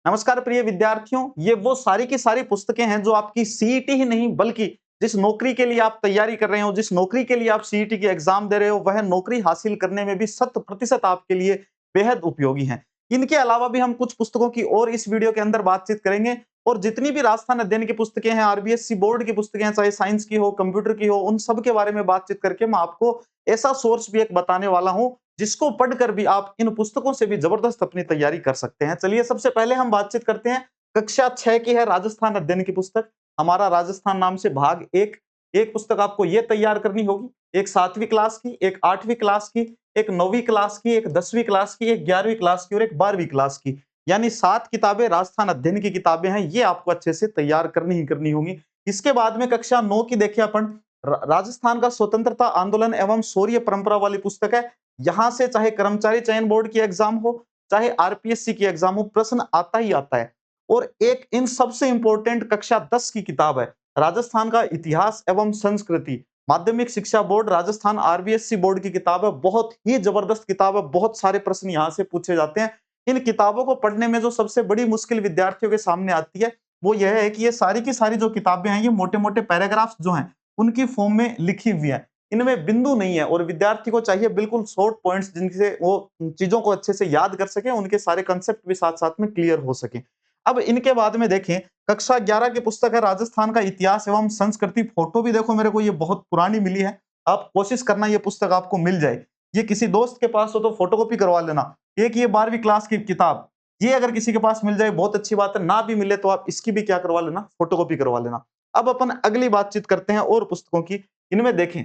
नमस्कार प्रिय विद्यार्थियों, ये वो सारी की सारी पुस्तकें हैं जो आपकी सीईटी ही नहीं बल्कि जिस नौकरी के लिए आप तैयारी कर रहे हो, जिस नौकरी के लिए आप सीईटी की एग्जाम दे रहे हो, वह नौकरी हासिल करने में भी 100% आपके लिए बेहद उपयोगी हैं। इनके अलावा भी हम कुछ पुस्तकों की और इस वीडियो के अंदर बातचीत करेंगे और जितनी भी राजस्थान अध्ययन की पुस्तकें हैं, आरबीएससी बोर्ड की पुस्तकें हैं, चाहे साइंस की हो, कंप्यूटर की हो, उन सब के बारे में बातचीत करके मैं आपको ऐसा सोर्स भी एक बताने वाला हूं जिसको पढ़कर भी आप इन पुस्तकों से भी जबरदस्त अपनी तैयारी कर सकते हैं। चलिए सबसे पहले हम बातचीत करते हैं कक्षा 6 की है राजस्थान अध्ययन की पुस्तक। हमारा राजस्थान नाम से भाग एक एक पुस्तक आपको ये तैयार करनी होगी। एक 7वीं क्लास की, एक 8वीं क्लास की, एक 9वीं क्लास की, एक 10वीं क्लास की, एक 11वीं क्लास की और एक 12वीं क्लास की। यानी 7 किताबें राजस्थान अध्ययन की किताबें हैं, ये आपको अच्छे से तैयार करनी ही करनी होंगी। इसके बाद में कक्षा 9 की देखिए अपन राजस्थान का स्वतंत्रता आंदोलन एवं शौर्य परंपरा वाली पुस्तक है। यहां से चाहे कर्मचारी चयन बोर्ड की एग्जाम हो, चाहे आरपीएससी की एग्जाम हो, प्रश्न आता ही आता है। और एक इन सबसे इंपॉर्टेंट कक्षा 10 की किताब है राजस्थान का इतिहास एवं संस्कृति, माध्यमिक शिक्षा बोर्ड राजस्थान आरबीएससी बोर्ड की किताब है। बहुत ही जबरदस्त किताब है, बहुत सारे प्रश्न यहां से पूछे जाते हैं। इन किताबों को पढ़ने में जो सबसे बड़ी मुश्किल विद्यार्थियों के सामने आती है वो यह है कि ये सारी की सारी जो किताबें हैं, ये मोटे मोटे पैराग्राफ्स जो हैं उनकी फॉर्म में लिखी हुई है। इनमें बिंदु नहीं है और विद्यार्थी को चाहिए बिल्कुल शॉर्ट पॉइंट्स जिनसे वो चीजों को अच्छे से याद कर सके, उनके सारे कंसेप्ट भी साथ साथ में क्लियर हो सके। अब इनके बाद में देखें कक्षा 11 की पुस्तक है राजस्थान का इतिहास एवं संस्कृति। फोटो भी देखो मेरे को ये बहुत पुरानी मिली है। आप कोशिश करना ये पुस्तक आपको मिल जाए। ये किसी दोस्त के पास हो तो फोटोकॉपी करवा लेना। एक ये 12वीं क्लास की किताब, ये अगर किसी के पास मिल जाए बहुत अच्छी बात है, ना भी मिले तो आप इसकी भी क्या करवा लेना, फोटोकॉपी करवा लेना। अब अपन अगली बातचीत करते हैं और पुस्तकों की। इनमें देखें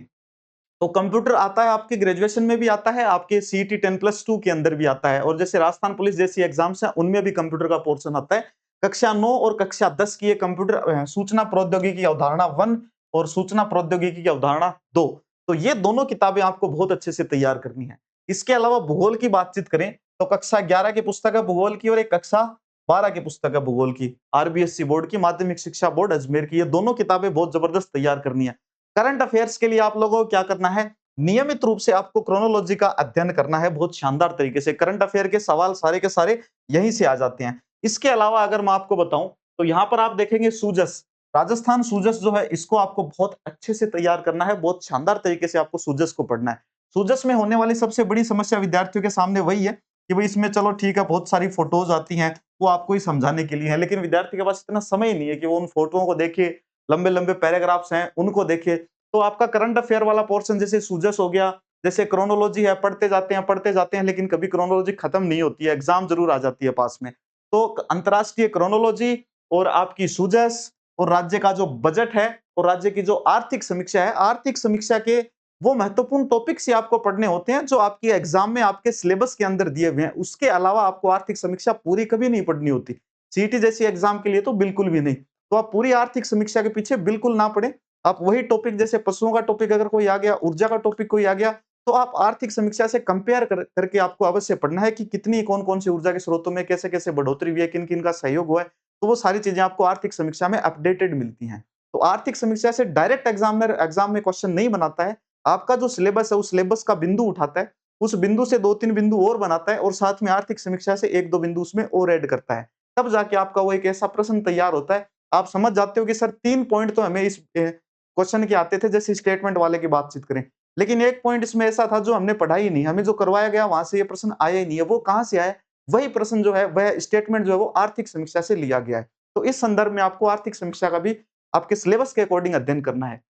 तो कंप्यूटर आता है, आपके ग्रेजुएशन में भी आता है, आपके सीईटी 10+2 के अंदर भी आता है और जैसे राजस्थान पुलिस जैसी एग्जाम्स हैं उनमें भी कंप्यूटर का पोर्शन आता है। कक्षा 9 और कक्षा 10 की ये कंप्यूटर सूचना प्रौद्योगिकी की अवधारणा 1 और सूचना प्रौद्योगिकी की अवधारणा 2। तो ये दोनों किताबें आपको बहुत अच्छे से तैयार करनी है। इसके अलावा भूगोल की बातचीत करें तो कक्षा 11 की पुस्तक है भूगोल की और एक कक्षा 12 की पुस्तक है भूगोल की, आरबीएससी बोर्ड की, माध्यमिक शिक्षा बोर्ड अजमेर की। ये दोनों किताबें बहुत जबरदस्त तैयार करनी है। करंट अफेयर्स के लिए आप लोगों को क्या करना है, नियमित रूप से आपको क्रोनोलॉजी का अध्ययन करना है बहुत शानदार तरीके से। करंट अफेयर के सवाल सारे के सारे यहीं से आ जाते हैं। इसके अलावा अगर मैं आपको बताऊं तो यहाँ पर आप देखेंगे सूजस, राजस्थान सूजस जो है इसको आपको बहुत अच्छे से तैयार करना है, बहुत शानदार तरीके से आपको सूजस को पढ़ना है। सूजस में होने वाली सबसे बड़ी समस्या विद्यार्थियों के सामने वही है कि भाई इसमें चलो ठीक है बहुत सारी फोटोज आती हैं, वो आपको ही समझाने के लिए है, लेकिन विद्यार्थी के पास इतना समय ही नहीं है कि वो उन फोटोओं को देखे, लंबे लंबे पैराग्राफ्स हैं उनको देखे। तो आपका करंट अफेयर वाला पोर्शन जैसे सूजस हो गया, जैसे क्रोनोलॉजी है, पढ़ते जाते हैं लेकिन कभी क्रोनोलॉजी खत्म नहीं होती है, एग्जाम जरूर आ जाती है पास में। तो अंतरराष्ट्रीय क्रोनोलॉजी और आपकी सूजस और राज्य का जो बजट है और राज्य की जो आर्थिक समीक्षा है, आर्थिक समीक्षा के वो महत्वपूर्ण टॉपिक्स ही आपको पढ़ने होते हैं जो आपकी एग्जाम में आपके सिलेबस के अंदर दिए हुए हैं। उसके अलावा आपको आर्थिक समीक्षा पूरी कभी नहीं पढ़नी होती। सीटी जैसी एग्जाम के लिए तो बिल्कुल भी नहीं। तो आप पूरी आर्थिक समीक्षा के पीछे बिल्कुल ना पड़े। आप वही टॉपिक जैसे पशुओं का टॉपिक अगर कोई आ गया, ऊर्जा का टॉपिक कोई आ गया, तो आप आर्थिक समीक्षा से कंपेयर करके आपको अवश्य पढ़ना है कि कितनी कौन-कौन सी ऊर्जा के स्रोतों में कैसे-कैसे बढ़ोतरी हुई है, किन-किन का सहयोग हुआ है। तो वो सारी चीजें आपको आर्थिक समीक्षा में अपडेटेड मिलती हैं। तो आर्थिक समीक्षा से डायरेक्ट एग्जामिनर एग्जाम में क्वेश्चन नहीं बनाता है। आपका जो सिलेबस है उस सिलेबस का बिंदु उठाता है, उस बिंदु से 2-3 बिंदु और बनाता है और साथ में आर्थिक समीक्षा से 1-2 बिंदु उसमें और ऐड करता है। तब जाके आपका वो एक ऐसा प्रश्न तैयार होता है। आप समझ जाते हो कि सर 3 पॉइंट तो हमें इस क्वेश्चन के आते थे, जैसे स्टेटमेंट वाले की बातचीत करें, लेकिन एक पॉइंट इसमें ऐसा था जो हमने पढ़ा ही नहीं, हमें जो करवाया गया वहां से ये प्रश्न आया ही नहीं है। वो कहां से आया? वही प्रश्न जो है वह स्टेटमेंट जो है वो आर्थिक समीक्षा से लिया गया है। तो इस संदर्भ में आपको आर्थिक समीक्षा का भी आपके सिलेबस के अकॉर्डिंग अध्ययन करना है।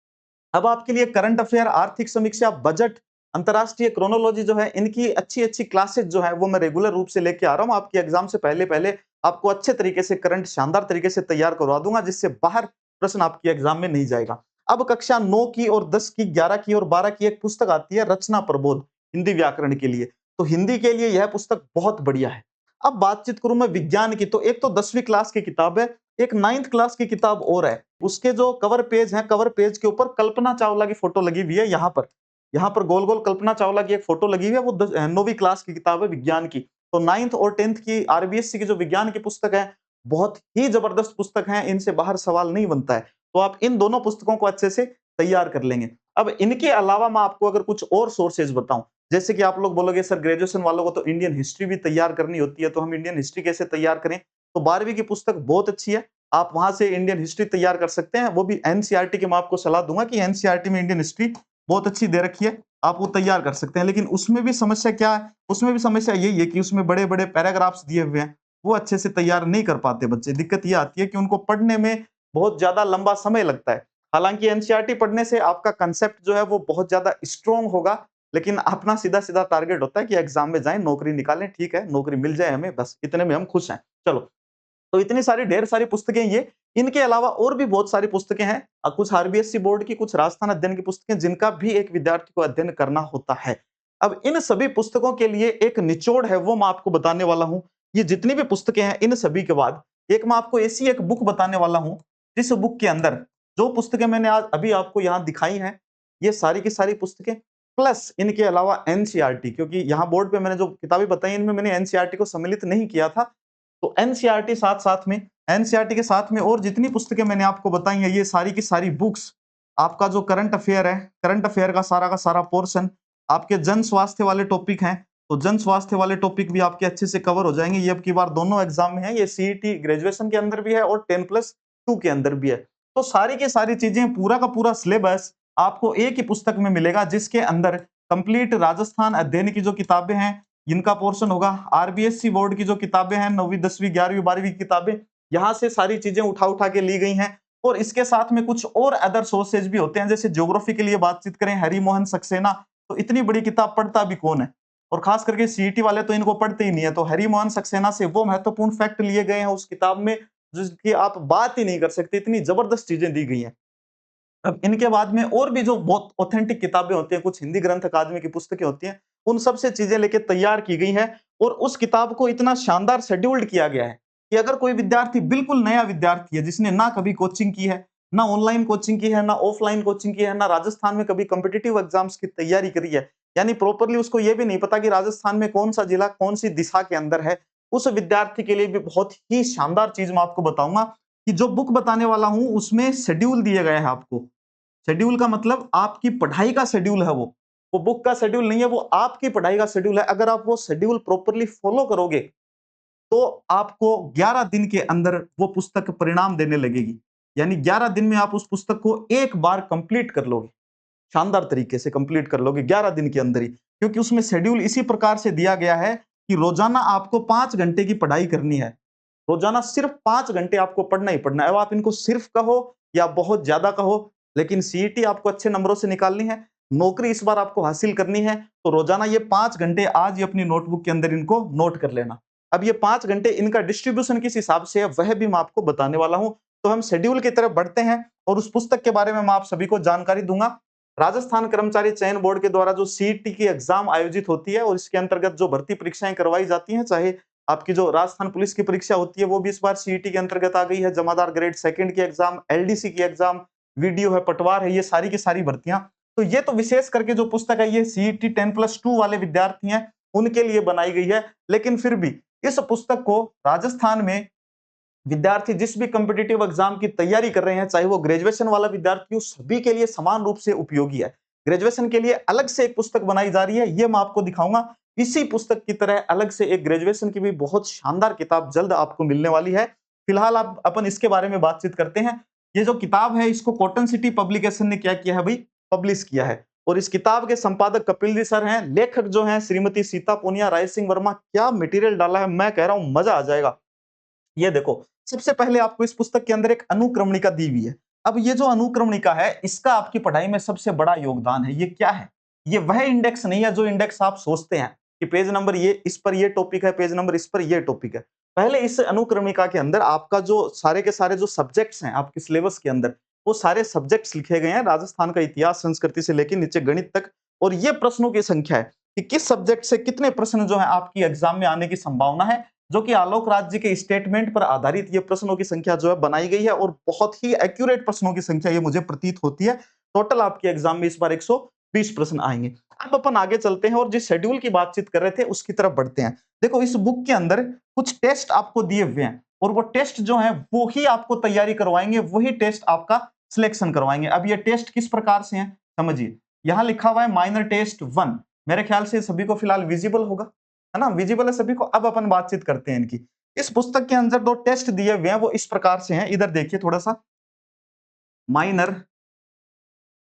अब आपके लिए करंट अफेयर, आर्थिक समीक्षा, बजट, अंतरराष्ट्रीय क्रोनोलॉजी जो है, इनकी अच्छी-अच्छी क्लासेस जो है वो मैं रेगुलर रूप से लेके आ रहा हूं। आपके एग्जाम से पहले-पहले आपको अच्छे तरीके से करंट शानदार तरीके से तैयार करवा दूंगा जिससे बाहर प्रश्न आपके एग्जाम में नहीं जाएगा। अब कक्षा 9 की और 10 की, 11 की और 12 की एक पुस्तक आती है रचना प्रबोध, हिंदी व्याकरण के लिए। तो हिंदी के लिए यह पुस्तक बहुत बढ़िया है। अब बातचीत करूं मैं विज्ञान की, तो एक तो 10वीं क्लास की किताब है, एक 9th क्लास की किताब और है। उसके जो कवर पेज हैं, कवर पेज के ऊपर कल्पना चावला की फोटो लगी हुई है। यहाँ पर गोल गोल कल्पना चावला की एक फोटो लगी हुई है। वो 9वीं क्लास की किताब है विज्ञान की। तो 9th और 10th की आरबीएससी की जो विज्ञान की पुस्तक है, बहुत ही जबरदस्त पुस्तक है, इनसे बाहर सवाल नहीं बनता है। तो आप इन दोनों पुस्तकों को अच्छे से तैयार कर लेंगे। अब इनके अलावा मैं आपको अगर कुछ और सोर्सेज बताऊं, जैसे कि आप लोग बोलोगे सर ग्रेजुएशन वालों को तो इंडियन हिस्ट्री भी तैयार करनी होती है, तो हम इंडियन हिस्ट्री कैसे तैयार करें? तो 12वीं की पुस्तक बहुत अच्छी है, आप वहां से इंडियन हिस्ट्री तैयार कर सकते हैं। वो भी एनसीईआरटी की मैं आपको सलाह दूंगा कि एनसीईआरटी में इंडियन हिस्ट्री बहुत अच्छी दे रखी है, आप वो तैयार कर सकते हैं। लेकिन उसमें भी समस्या क्या है, उसमें भी समस्या यही है कि उसमें बड़े बड़े पैराग्राफ्स दिए हुए हैं, वो अच्छे से तैयार नहीं कर पाते बच्चे। दिक्कत ये आती है कि उनको पढ़ने में बहुत ज्यादा लंबा समय लगता है। हालांकि एनसीईआरटी पढ़ने से आपका कंसेप्ट जो है वो बहुत ज्यादा स्ट्रॉन्ग होगा, लेकिन अपना सीधा सीधा टारगेट होता है कि एग्जाम में जाएं, नौकरी निकालें, ठीक है, नौकरी मिल जाए हमें, बस इतने में हम खुश हैं। चलो, तो इतनी सारी ढेर सारी पुस्तकें ये, इनके अलावा और भी बहुत सारी पुस्तकें हैं, कुछ आरबीएससी बोर्ड की, कुछ राजस्थान अध्ययन की पुस्तकें, जिनका भी एक विद्यार्थी को अध्ययन करना होता है। अब इन सभी पुस्तकों के लिए एक निचोड़ है, वो मैं आपको बताने वाला हूं। ये जितनी भी पुस्तकें हैं, इन सभी के बाद एक मैं आपको ऐसी एक बुक बताने वाला हूं, जिस बुक के अंदर जो पुस्तकें मैंने आज अभी आपको यहां दिखाई हैं, ये सारी की सारी पुस्तकें प्लस इनके अलावा एनसीईआरटी, क्योंकि यहाँ बोर्ड पे मैंने जो किताबें बताई इनमें मैंने एनसीईआरटी को सम्मिलित नहीं किया था, तो एनसीईआरटी साथ साथ में, एनसीईआरटी के साथ में और जितनी पुस्तकें मैंने आपको बताई हैं, ये सारी की सारी बुक्स आपका जो करंट अफेयर है, करंट अफेयर का सारा पोर्शन, आपके जन स्वास्थ्य वाले टॉपिक हैं, तो जन स्वास्थ्य वाले टॉपिक भी आपके अच्छे से कवर हो जाएंगे। ये अब की बार दोनों एग्जाम में है, ये सीईटी ग्रेजुएशन के अंदर भी है और 10+2 के अंदर भी है। तो सारी की सारी चीजें, पूरा का पूरा सिलेबस आपको एक ही पुस्तक में मिलेगा, जिसके अंदर कंप्लीट राजस्थान अध्ययन की जो किताबें हैं इनका पोर्शन होगा, आरबीएससी बोर्ड की जो किताबें हैं 9वीं 10वीं 11वीं 12वीं की किताबें, यहां से सारी चीजें उठा उठा के ली गई हैं। और इसके साथ में कुछ और अदर सोर्सेज भी होते हैं, जैसे ज्योग्राफी के लिए बातचीत करें, हरिमोहन सक्सेना, तो इतनी बड़ी किताब पढ़ता भी कौन है, और खास करके सीईटी वाले तो इनको पढ़ते ही नहीं है। तो हरिमोहन सक्सेना से वो महत्वपूर्ण फैक्ट लिए गए हैं उस किताब में, जिसकी आप बात ही नहीं कर सकते, इतनी जबरदस्त चीजें दी गई हैं। अब इनके बाद में और भी जो बहुत ऑथेंटिक किताबें होती हैं, कुछ हिंदी ग्रंथ अकादमी की पुस्तकें होती हैं, उन सब से चीजें लेके तैयार की गई हैं। और उस किताब को इतना शानदार शेड्यूल्ड किया गया है कि अगर कोई विद्यार्थी बिल्कुल नया विद्यार्थी है, जिसने ना कभी कोचिंग की है, ना ऑनलाइन कोचिंग की है, ना ऑफलाइन कोचिंग की है, ना राजस्थान में कभी कॉम्पिटिटिव एग्जाम्स की तैयारी करी है, यानी प्रॉपरली उसको ये भी नहीं पता कि राजस्थान में कौन सा जिला कौन सी दिशा के अंदर है, उस विद्यार्थी के लिए भी बहुत ही शानदार चीज मैं आपको बताऊंगा कि जो बुक बताने वाला हूं उसमें शेड्यूल दिया गया है आपको। शेड्यूल का मतलब आपकी पढ़ाई का शेड्यूल है, वो बुक का शेड्यूल नहीं है, वो आपकी पढ़ाई का शेड्यूल है। अगर आप वो शेड्यूल प्रॉपरली फॉलो करोगे तो आपको 11 दिन के अंदर वो पुस्तक परिणाम देने लगेगी, यानी 11 दिन में आप उस पुस्तक को एक बार कंप्लीट कर लोगे, शानदार तरीके से कंप्लीट कर लोगे 11 दिन के अंदर ही, क्योंकि उसमें शेड्यूल इसी प्रकार से दिया गया है कि रोजाना आपको 5 घंटे की पढ़ाई करनी है, रोजाना सिर्फ 5 घंटे आपको पढ़ना ही पढ़ना है। अब आप इनको सिर्फ कहो या बहुत ज्यादा कहो, लेकिन सीईटी आपको अच्छे नंबरों से निकालनी है, नौकरी इस बार आपको हासिल करनी है, तो रोजाना ये 5 घंटे आज ही अपनी नोटबुक के अंदर इनको नोट कर लेना। अब ये 5 घंटे इनका डिस्ट्रीब्यूशन किस हिसाब से है वह भी मैं आपको बताने वाला हूं। तो हम शेड्यूल की तरफ बढ़ते हैं और उस पुस्तक के बारे में मैं आप सभी को जानकारी दूंगा। राजस्थान कर्मचारी चयन बोर्ड के द्वारा जो सीईटी की एग्जाम आयोजित होती है और इसके अंतर्गत जो भर्ती परीक्षाएं करवाई जाती हैं, चाहे आपकी जो राजस्थान पुलिस की परीक्षा होती है वो भी इस बार सीईटी के अंतर्गत आ गई है, जमादार ग्रेड सेकंड की एग्जाम, एलडीसी की एग्जाम, वीडियो है, पटवार है, ये सारी की सारी भर्तियां। तो ये तो विशेष करके जो पुस्तक है ये सीईटी 10+2 वाले विद्यार्थी हैं उनके लिए बनाई गई है। लेकिन फिर भी इस पुस्तक को राजस्थान में विद्यार्थी जिस भी कॉम्पिटिटिव एग्जाम की तैयारी कर रहे हैं, चाहे वो ग्रेजुएशन वाला विद्यार्थी हो, सभी के लिए समान रूप से उपयोगी है। ग्रेजुएशन के लिए अलग से एक पुस्तक बनाई जा रही है, ये मैं आपको दिखाऊंगा। इसी पुस्तक की तरह अलग से एक ग्रेजुएशन की भी बहुत शानदार किताब जल्द आपको मिलने वाली है। फिलहाल आप अपन इसके बारे में बातचीत करते हैं। ये जो किताब है इसको कॉटन सिटी पब्लिकेशन ने क्या किया है भाई, पब्लिश किया है। और इस किताब के संपादक कपिल जी सर हैं, लेखक जो हैं श्रीमती सीता पूनिया, राय सिंह वर्मा। क्या मटेरियल डाला है, मैं कह रहा हूं मजा आ जाएगा। ये देखो, सबसे पहले आपको इस पुस्तक के अंदर एक अनुक्रमणिका दी हुई है। अब ये जो अनुक्रमणिका है इसका आपकी पढ़ाई में सबसे बड़ा योगदान है। ये क्या है, ये वह इंडेक्स नहीं है जो इंडेक्स आप सोचते हैं कि पेज नंबर ये इस पर ये टॉपिक है, पेज नंबर इस पर ये टॉपिक है। पहले इस अनुक्रमणिका के अंदर आपका जो सारे के सारे जो सब्जेक्ट्स हैं आपके सिलेबस के अंदर, वो सारे सब्जेक्ट्स लिखे गए हैं, राजस्थान का इतिहास संस्कृति से लेकर नीचे गणित तक। और ये प्रश्नों की संख्या है कि किस सब्जेक्ट से कितने प्रश्न जो है आपकी एग्जाम में आने की संभावना है, जो कि आलोक राज्य के स्टेटमेंट पर आधारित ये प्रश्नों की संख्या जो है बनाई गई है। और बहुत ही एक्यूरेट प्रश्नों की संख्या ये मुझे प्रतीत होती है। टोटल आपके एग्जाम में इस बार 120 प्रश्न आएंगे। अब अपन आगे चलते हैं और जिस शेड्यूल की बातचीत कर रहे थे उसकी तरफ बढ़ते हैं। देखो, इस बुक के अंदर कुछ टेस्ट आपको दिए हुए हैं और वो टेस्ट जो है वो ही आपको तैयारी करवाएंगे, वही टेस्ट आपका सिलेक्शन करवाएंगे। अब ये टेस्ट किस प्रकार से हैं समझिए, यहां लिखा हुआ है माइनर टेस्ट 1, मेरे ख्याल से सभी को फिलहाल विजिबल होगा, है ना, विजिबल है सभी को। अब अपन बातचीत करते हैं इनकी। इस पुस्तक के अंदर 2 टेस्ट दिए हुए हैं, वो इस प्रकार से हैं, इधर देखिए थोड़ा सा। माइनर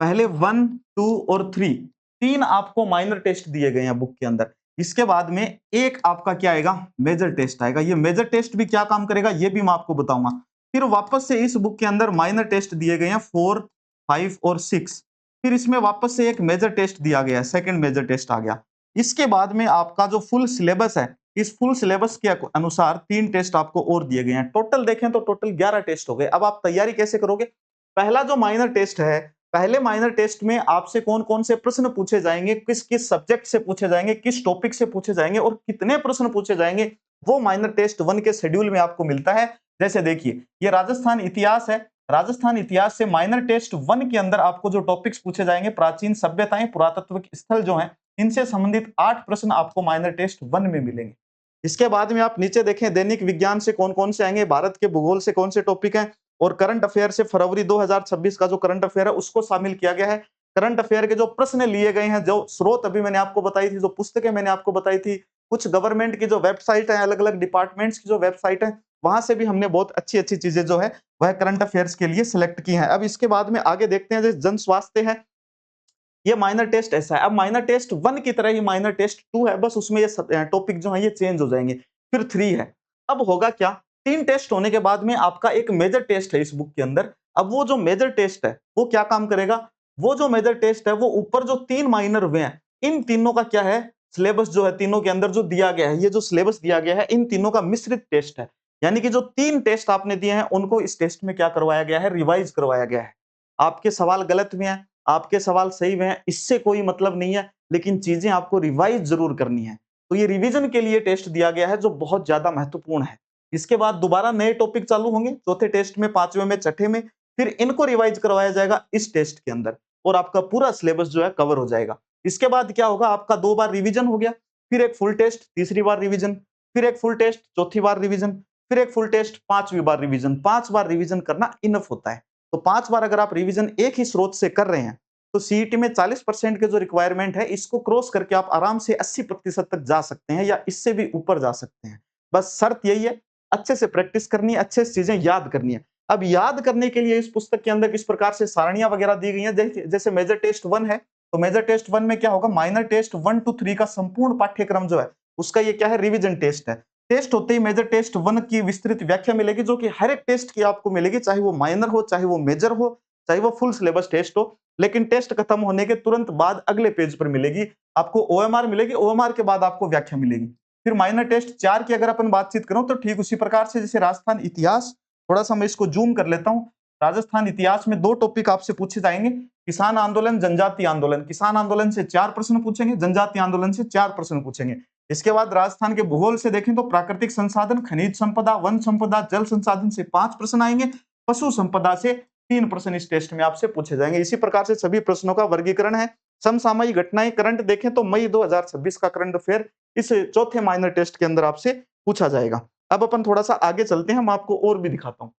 पहले 1, 2 और 3 आपको माइनर टेस्ट दिए गए हैं बुक के अंदर। इसके बाद में एक आपका क्या आएगा, मेजर टेस्ट आएगा। ये मेजर टेस्ट भी क्या काम करेगा ये भी मैं आपको बताऊंगा। फिर वापस से इस बुक के अंदर माइनर टेस्ट दिए गए हैं 4, 5 और 6। फिर इसमें वापस से एक मेजर टेस्ट दिया गया है, सेकंड मेजर टेस्ट आ गया। इसके बाद में आपका जो फुल सिलेबस है, इस फुल सिलेबस के अनुसार 3 टेस्ट आपको और दिए गए हैं। टोटल देखें तो टोटल 11 टेस्ट हो गए। अब आप तैयारी कैसे करोगे? पहला जो माइनर टेस्ट है, पहले माइनर टेस्ट में आपसे कौन कौन से प्रश्न पूछे जाएंगे, किस किस सब्जेक्ट से पूछे जाएंगे, किस टॉपिक से पूछे जाएंगे और कितने प्रश्न पूछे जाएंगे, वो माइनर टेस्ट 1 के शेड्यूल में आपको मिलता है। जैसे देखिए ये राजस्थान इतिहास है, राजस्थान इतिहास से माइनर टेस्ट 1 के अंदर आपको जो टॉपिक्स पूछे जाएंगे, प्राचीन सभ्यताएं, पुरातत्व स्थल जो हैं, इनसे संबंधित 8 प्रश्न आपको माइनर टेस्ट 1 में मिलेंगे। इसके बाद में आप नीचे देखें, दैनिक विज्ञान से कौन कौन से आएंगे, भारत के भूगोल से कौन से टॉपिक हैं, और करंट अफेयर से फरवरी 2026 का जो करंट अफेयर है उसको शामिल किया गया है। करंट अफेयर के जो प्रश्न लिए गए हैं, जो स्रोत अभी मैंने आपको बताई थी, जो पुस्तकें मैंने आपको बताई थी, कुछ गवर्नमेंट की जो वेबसाइट है, अलग अलग डिपार्टमेंट्स की जो वेबसाइट है, वहां से भी हमने बहुत अच्छी अच्छी चीजें जो है वह करंट अफेयर्स के लिए सिलेक्ट की हैं। अब इसके बाद में आगे देखते हैं, जैसे जन स्वास्थ्य है, ये माइनर टेस्ट ऐसा है। अब माइनर टेस्ट 1 की तरह ही माइनर टेस्ट 2 है, बस उसमें ये टॉपिक जो है ये चेंज हो जाएंगे। फिर 3 है। अब होगा क्या, 3 टेस्ट होने के बाद में आपका एक मेजर टेस्ट है इस बुक के अंदर। अब वो जो मेजर टेस्ट है वो क्या काम करेगा, वो जो मेजर टेस्ट है वो ऊपर जो 3 माइनर हुए हैं, इन तीनों का क्या है, सिलेबस जो है तीनों के अंदर जो दिया गया है, ये जो सिलेबस दिया गया है इन तीनों का मिश्रित टेस्ट है। यानी कि जो 3 टेस्ट आपने दिए हैं उनको इस टेस्ट में क्या करवाया गया है, रिवाइज करवाया गया है। आपके सवाल गलत हुए हैं, आपके सवाल सही हुए हैं, इससे कोई मतलब नहीं है, लेकिन चीजें आपको रिवाइज जरूर करनी है। तो ये रिवीजन के लिए टेस्ट दिया गया है जो बहुत ज्यादा महत्वपूर्ण है। इसके बाद दोबारा नए टॉपिक चालू होंगे, चौथे टेस्ट में, पांचवें में, छठे में, फिर इनको रिवाइज करवाया जाएगा इस टेस्ट के अंदर, और आपका पूरा सिलेबस जो है कवर हो जाएगा। इसके बाद क्या होगा, आपका 2 बार रिवीजन हो गया, फिर एक फुल टेस्ट तीसरी बार रिवीजन, फिर एक फुल टेस्ट चौथी बार रिवीजन, फिर एक फुल टेस्ट पांचवी बार रिवीजन। 5 बार रिवीजन करना इनफ होता है। तो 5 बार अगर आप रिवीजन एक ही स्रोत से कर रहे हैं तो सीईटी में 40% के जो रिक्वायरमेंट है, इसको क्रॉस करके आप आराम से 80% तक जा सकते हैं या इससे भी ऊपर जा सकते हैं। बस शर्त यही है, अच्छे से प्रैक्टिस करनी है, अच्छे से चीजें याद करनी है। अब याद करने के लिए इस पुस्तक के अंदर किस प्रकार से सारणियां वगैरह दी गई हैं, जैसे मेजर टेस्ट 1 है, तो मेजर टेस्ट 1 में क्या होगा, माइनर टेस्ट 1 to 3 का संपूर्ण पाठ्यक्रम जो है उसका ये क्या है, रिवीजन टेस्ट है। टेस्ट होते ही मेजर टेस्ट 1 की विस्तृत व्याख्या मिलेगी, जो कि हर एक टेस्ट की आपको मिलेगी, चाहे वो माइनर हो, चाहे वो मेजर हो, चाहे वो फुल सिलेबस टेस्ट हो। लेकिन टेस्ट खत्म होने के तुरंत बाद अगले पेज पर मिलेगी आपको ओएमआर मिलेगी, ओएमआर के बाद आपको व्याख्या मिलेगी। फिर माइनर टेस्ट 4 की अगर अपन बातचीत करूं तो ठीक उसी प्रकार से, जैसे राजस्थान इतिहास, थोड़ा सा मैं इसको जूम कर लेता हूं। राजस्थान इतिहास में 2 टॉपिक आपसे पूछे जाएंगे, किसान आंदोलन, जनजातीय आंदोलन। किसान आंदोलन से 4 प्रश्न पूछेंगे, जनजातीय आंदोलन से 4 प्रश्न पूछेंगे। इसके बाद राजस्थान के भूगोल से देखें तो प्राकृतिक संसाधन, खनिज संपदा, वन संपदा, जल संसाधन से 5 प्रश्न आएंगे, पशु संपदा से 3 प्रश्न इस टेस्ट में आपसे पूछे जाएंगे। इसी प्रकार से सभी प्रश्नों का वर्गीकरण है। समसामयिक घटनाएं, करंट देखें तो मई 2026 का करंट अफेयर इस चौथे माइनर टेस्ट के अंदर आपसे पूछा जाएगा। अब अपन थोड़ा सा आगे चलते हैं, मैं आपको और भी दिखाता हूं।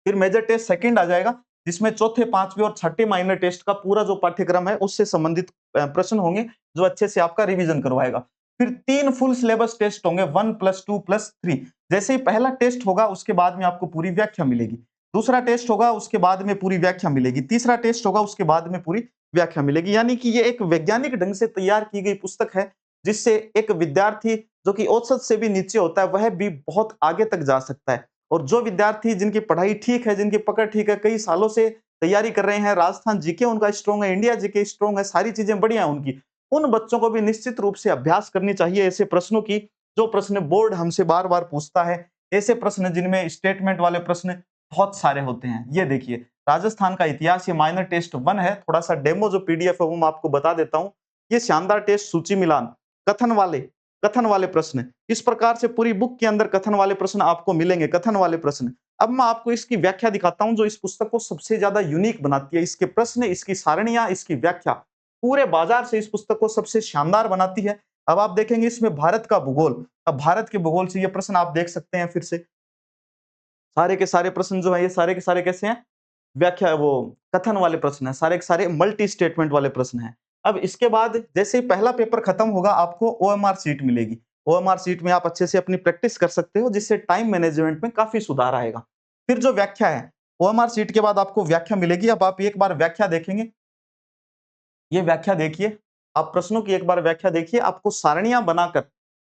फिर मेजर टेस्ट सेकंड आ जाएगा, जिसमें चौथे, पांचवें और छठे माइनर टेस्ट का पूरा जो पाठ्यक्रम है उससे संबंधित प्रश्न होंगे, जो अच्छे से आपका रिवीजन करवाएगा। फिर 3 फुल सिलेबस टेस्ट होंगे, 1 + 2 + 3। जैसे ही पहला टेस्ट होगा उसके बाद में आपको पूरी व्याख्या मिलेगी, दूसरा टेस्ट होगा उसके बाद में पूरी व्याख्या मिलेगी, तीसरा टेस्ट होगा उसके बाद में पूरी व्याख्या मिलेगी। यानी कि ये एक वैज्ञानिक ढंग से तैयार की गई पुस्तक है, जिससे एक विद्यार्थी जो कि औसत से भी नीचे होता है वह भी बहुत आगे तक जा सकता है। और जो विद्यार्थी जिनकी पढ़ाई ठीक है, जिनकी पकड़ ठीक है, कई सालों से तैयारी कर रहे हैं, राजस्थान जीके उनका स्ट्रॉन्ग है, इंडिया जीके स्ट्रॉन्ग है, सारी चीजें बढ़िया है उनकी, उन बच्चों को भी निश्चित रूप से अभ्यास करनी चाहिए ऐसे प्रश्नों की, जो प्रश्न बोर्ड हमसे बार बार पूछता है। ऐसे प्रश्न जिनमें स्टेटमेंट वाले प्रश्न बहुत सारे होते हैं। ये देखिए राजस्थान का इतिहास, ये माइनर टेस्ट 1 है। थोड़ा सा डेमो जो पीडीएफ है वो मैं आपको बता देता हूँ। ये शानदार टेस्ट, सूची मिलान, कथन वाले प्रश्न, इस प्रकार से पूरी बुक के अंदर कथन वाले प्रश्न आपको मिलेंगे, कथन वाले प्रश्न। अब मैं आपको इसकी व्याख्या दिखाता हूं, जो इस पुस्तक को सबसे ज्यादा यूनिक बनाती है। इसके प्रश्न, इसकी सारणियां, इसकी व्याख्या पूरे बाजार से इस पुस्तक को सबसे शानदार बनाती है। अब आप देखेंगे इसमें भारत का भूगोल, अब भारत के भूगोल से ये प्रश्न आप देख सकते हैं। फिर से सारे के सारे प्रश्न जो है ये सारे के सारे कैसे हैं, व्याख्या, वो कथन वाले प्रश्न है, सारे के सारे मल्टी स्टेटमेंट वाले प्रश्न हैं। अब इसके बाद जैसे ही पहला पेपर खत्म होगा आपको ओएमआर सीट मिलेगी। ओएमआर शीट में आप अच्छे से अपनी प्रैक्टिस कर सकते हो, जिससे टाइम मैनेजमेंट में काफी सुधार आएगा। फिर जो व्याख्या है, ओएमआर शीट के बाद आपको व्याख्या मिलेगी। अब आप एक बार व्याख्या देखेंगे, ये व्याख्या देखिए, आप प्रश्नों की एक बार व्याख्या देखिए, आपको सारणियां बनाकर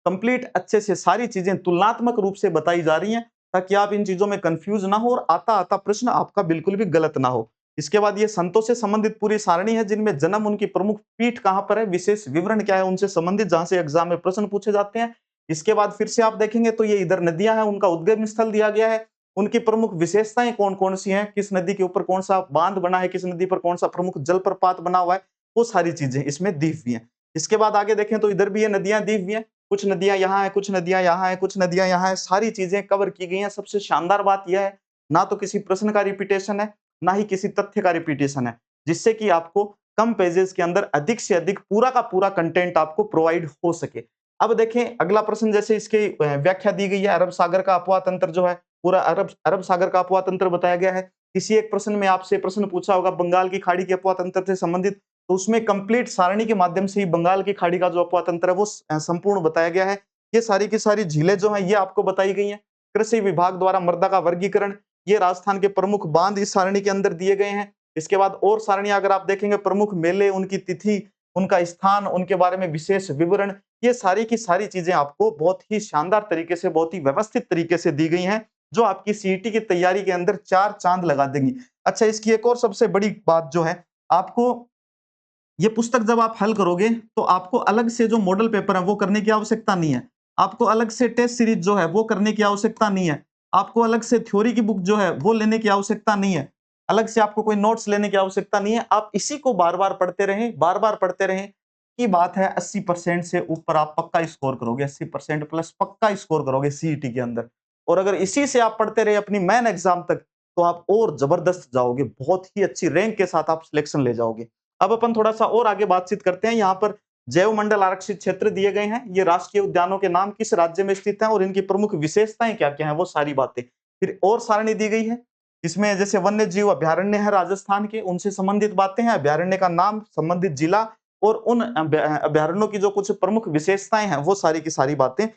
कंप्लीट अच्छे से सारी चीजें तुलनात्मक रूप से बताई जा रही हैं, ताकि आप इन चीजों में कंफ्यूज ना हो और आता आता प्रश्न आपका बिल्कुल भी गलत ना हो। इसके बाद ये संतों से संबंधित पूरी सारणी है, जिनमें जन्म, उनकी प्रमुख पीठ कहां पर है, विशेष विवरण क्या है उनसे संबंधित, जहां से एग्जाम में प्रश्न पूछे जाते हैं। इसके बाद फिर से आप देखेंगे तो ये इधर नदियां हैं, उनका उद्गम स्थल दिया गया है, उनकी प्रमुख विशेषताएं कौन कौन सी हैं, किस नदी के ऊपर कौन सा बांध बना है, किस नदी पर कौन सा प्रमुख जलप्रपात बना हुआ है, वो सारी चीजें इसमें दी हुई हैं। इसके बाद आगे देखें तो इधर भी ये नदियां दी हुई हैं, कुछ नदियां यहाँ है, कुछ नदियां यहाँ है, कुछ नदियां यहाँ है, सारी चीजें कवर की गई हैं। सबसे शानदार बात यह है, ना तो किसी प्रश्न का रिपीटेशन है, ना ही किसी तथ्य का रिपीटेशन है, जिससे कि आपको कम पेजेस के अंदर अधिक से अधिक पूरा का पूरा कंटेंट आपको प्रोवाइड हो सके। अब देखें अगला प्रश्न, जैसे इसकी व्याख्या दी गई है, अरब सागर का अपवाह तंत्र जो है, पूरा अरब अरब सागर का अपवाह तंत्र बताया गया है। किसी एक प्रश्न में आपसे प्रश्न पूछा होगा बंगाल की खाड़ी के अपवाह तंत्र से संबंधित, तो उसमें कंप्लीट सारणी के माध्यम से ही बंगाल की खाड़ी का जो अपवाह तंत्र है वो संपूर्ण बताया गया है। ये सारी की सारी झीलें जो हैं ये आपको बताई गई हैं। कृषि विभाग द्वारा मृदा का वर्गीकरण, ये राजस्थान के प्रमुख बांध इस सारणी के अंदर दिए गए हैं। इसके बाद और सारणियां अगर आप देखेंगे, प्रमुख मेले, उनकी तिथि, उनका स्थान, उनके बारे में विशेष विवरण, ये सारी की सारी चीजें आपको बहुत ही शानदार तरीके से, बहुत ही व्यवस्थित तरीके से दी गई हैं, जो आपकी सीईटी की तैयारी के अंदर चार चांद लगा देंगी। अच्छा, इसकी एक और सबसे बड़ी बात जो है, आपको ये पुस्तक जब आप हल करोगे तो आपको अलग से जो मॉडल पेपर है वो करने की आवश्यकता नहीं है। आपको अलग से टेस्ट सीरीज जो है वो करने की आवश्यकता नहीं है। आपको अलग से थ्योरी की बुक जो है वो लेने की आवश्यकता नहीं है। अलग से आपको कोई नोट्स लेने की आवश्यकता नहीं है। आप इसी को बार-बार पढ़ते रहें, बार-बार पढ़ते रहें। की बात है 80% से ऊपर आप पक्का स्कोर करोगे, 80% प्लस पक्का स्कोर करोगे सीईटी के अंदर। और अगर इसी से आप पढ़ते रहे अपनी मेन एग्जाम तक, तो आप और जबरदस्त जाओगे, बहुत ही अच्छी रैंक के साथ आप सिलेक्शन ले जाओगे। अब अपन थोड़ा सा और आगे बातचीत करते हैं। यहाँ पर जैव मंडल आरक्षित क्षेत्र दिए गए हैं। ये राष्ट्रीय उद्यानों के नाम किस राज्य में स्थित हैं और इनकी प्रमुख विशेषताएं क्या क्या हैं, वो सारी बातें। फिर और सारणी दी गई है, इसमें जैसे वन्य जीव अभ्यारण्य है राजस्थान के, उनसे संबंधित बातें हैं, अभ्यारण्य का नाम, संबंधित जिला और उन अभ्यारण्यों की जो कुछ प्रमुख विशेषताएं हैं, वो सारी की सारी बातें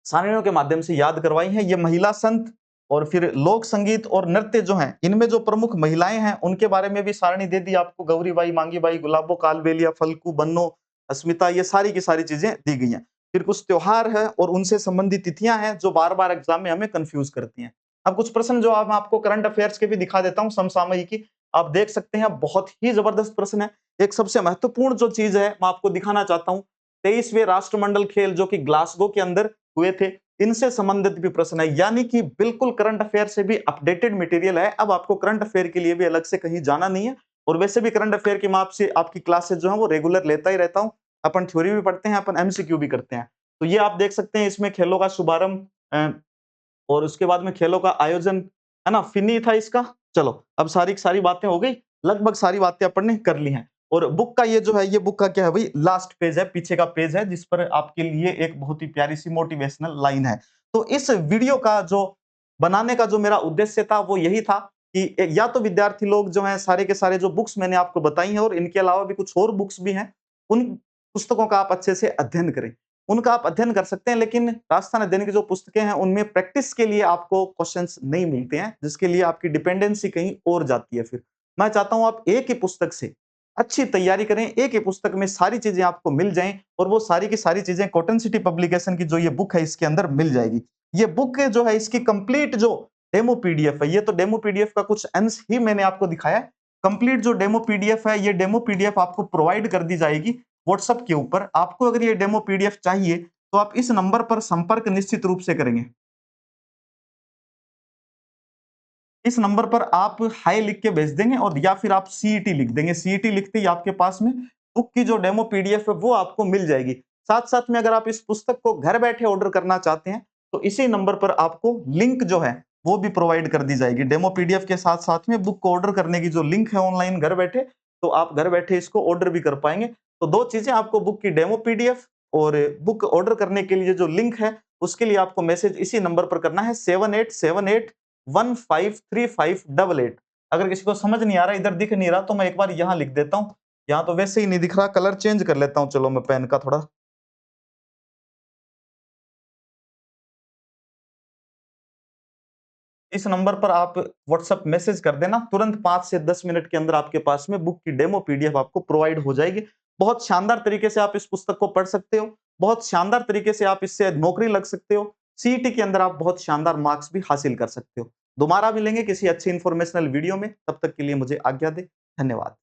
सारणियों के माध्यम से याद करवाई हैं। ये महिला संत और फिर लोक संगीत और नृत्य जो हैं, इनमें जो प्रमुख महिलाएं हैं उनके बारे में भी सारणी दे दी आपको। गौरीबाई, मांगीबाई, गुलाबो, कालबेलिया, फल्गु, बन्नो, अस्मिता, ये सारी की सारी चीजें दी गई हैं। फिर कुछ त्योहार है और उनसे संबंधित तिथियां हैं जो बार बार एग्जाम में हमें कंफ्यूज करती हैं। अब कुछ प्रश्न जो मैं आपको करंट अफेयर्स के भी दिखा देता हूँ, समसामयिकी, आप देख सकते हैं, बहुत ही जबरदस्त प्रश्न है। एक सबसे महत्वपूर्ण जो चीज है मैं आपको दिखाना चाहता हूँ, 23वें राष्ट्रमंडल खेल जो कि ग्लासगो के अंदर हुए थे, इनसे संबंधित भी प्रश्न है, यानी कि बिल्कुल करंट अफेयर से भी अपडेटेड मटेरियल है। अब आपको करंट अफेयर के लिए भी अलग से कहीं जाना नहीं है। और वैसे भी करंट अफेयर की मैं आपसे आपकी क्लासेस जो है वो रेगुलर लेता ही रहता हूं। अपन थ्योरी भी पढ़ते हैं, अपन एमसीक्यू भी करते हैं। तो ये आप देख सकते हैं, इसमें खेलों का शुभारंभ और उसके बाद में खेलों का आयोजन, है ना, फिनी था इसका। चलो, अब सारी सारी बातें हो गई, लगभग सारी बातें अपन ने कर ली हैं। और बुक का ये जो है, ये बुक का क्या है भाई, लास्ट पेज है, पीछे का पेज है, जिस पर आपके लिए एक बहुत ही प्यारी सी मोटिवेशनल लाइन है। तो इस वीडियो का जो बनाने का जो मेरा उद्देश्य था वो यही था कि या तो विद्यार्थी लोग जो हैं, सारे के सारे जो बुक्स मैंने आपको बताई हैं और इनके अलावा भी कुछ और बुक्स भी हैं, उन पुस्तकों का आप अच्छे से अध्ययन करें। उनका आप अध्ययन कर सकते हैं, लेकिन राजस्थान अध्ययन की जो पुस्तकें हैं उनमें प्रैक्टिस के लिए आपको क्वेश्चंस नहीं मिलते हैं, जिसके लिए आपकी डिपेंडेंसी कहीं और जाती है। फिर मैं चाहता हूं आप एक ही पुस्तक से अच्छी तैयारी करें, एक ही पुस्तक में सारी चीजें आपको मिल जाएं और वो सारी की सारी चीजें कॉटन सिटी पब्लिकेशन की जो ये बुक है इसके अंदर मिल जाएगी। ये बुक जो है, इसकी कंप्लीट जो डेमो पीडीएफ है, ये तो डेमो पीडीएफ का कुछ अंश ही मैंने आपको दिखाया है। कंप्लीट जो डेमो पीडीएफ है, ये डेमो पीडीएफ आपको प्रोवाइड कर दी जाएगी व्हाट्सएप के ऊपर। आपको अगर ये डेमो पीडीएफ चाहिए तो आप इस नंबर पर संपर्क निश्चित रूप से करेंगे। इस नंबर पर आप हाय लिख के भेज देंगे और या फिर आप सीईटी लिख देंगे। सीईटी लिखते ही आपके पास में बुक की जो डेमो पीडीएफ है वो आपको मिल जाएगी। साथ साथ में अगर आप इस पुस्तक को घर बैठे ऑर्डर करना चाहते हैं तो इसी नंबर पर आपको लिंक जो है वो भी प्रोवाइड कर दी जाएगी। डेमो पीडीएफ के साथ साथ में बुक को ऑर्डर करने की जो लिंक है ऑनलाइन घर बैठे, तो आप घर बैठे इसको ऑर्डर भी कर पाएंगे। तो दो चीजें, आपको बुक की डेमो पीडीएफ और बुक ऑर्डर करने के लिए जो लिंक है उसके लिए आपको मैसेज इसी नंबर पर करना है, 7878153588। अगर किसी को समझ नहीं आ रहा, इधर दिख नहीं रहा, तो मैं एक बार यहाँ लिख देता हूँ। यहाँ तो वैसे ही नहीं दिख रहा, कलर चेंज कर लेता हूँ। चलो मैं पेन का थोड़ा इस नंबर पर आप व्हाट्सएप मैसेज कर देना, तुरंत 5 से 10 मिनट के अंदर आपके पास में बुक की डेमो पीडीएफ आपको प्रोवाइड हो जाएगी। बहुत शानदार तरीके से आप इस पुस्तक को पढ़ सकते हो, बहुत शानदार तरीके से आप इससे नौकरी लग सकते हो, सीईटी के अंदर आप बहुत शानदार मार्क्स भी हासिल कर सकते हो। दोबारा मिलेंगे किसी अच्छी इंफॉर्मेशनल वीडियो में, तब तक के लिए मुझे आज्ञा दें। धन्यवाद।